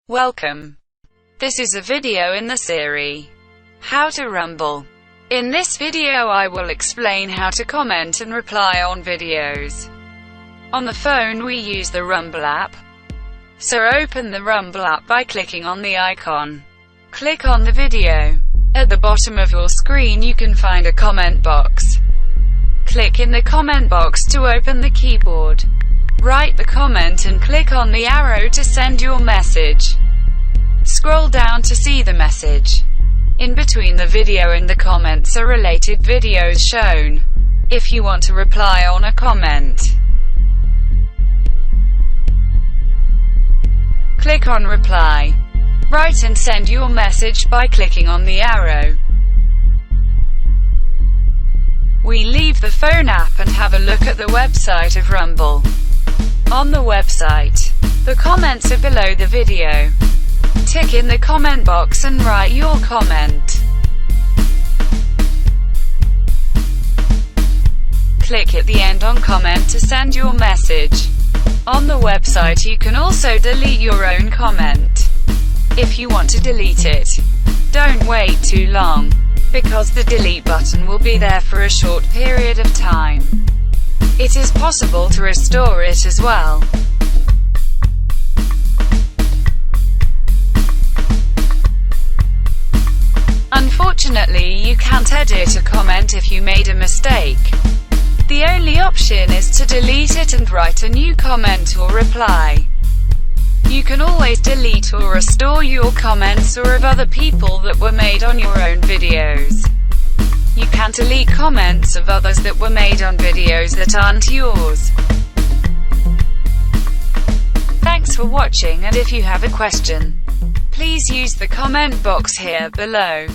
Welcome. This is a video in the series, How to Rumble. In this video I will explain how to comment and reply on videos. On the phone we use the Rumble app. So open the Rumble app by clicking on the icon. Click on the video. At the bottom of your screen you can find a comment box. Click in the comment box to open the keyboard. Write the comment and click on the arrow to send your message. Scroll down to see the message. In between the video and the comments are related videos shown. If you want to reply on a comment, click on reply. Write and send your message by clicking on the arrow. We leave the phone app and have a look at the website of Rumble. On the website, the comments are below the video. Tick in the comment box and write your comment. Click at the end on comment to send your message. On the website you can also delete your own comment. If you want to delete it, don't wait too long, because the delete button will be there for a short period of time. It is possible to restore it as well. Unfortunately, you can't edit a comment if you made a mistake. The only option is to delete it and write a new comment or reply. You can always delete or restore your comments or of other people that were made on your own videos. You can delete comments of others that were made on videos that aren't yours. Thanks for watching, and if you have a question, please use the comment box here below.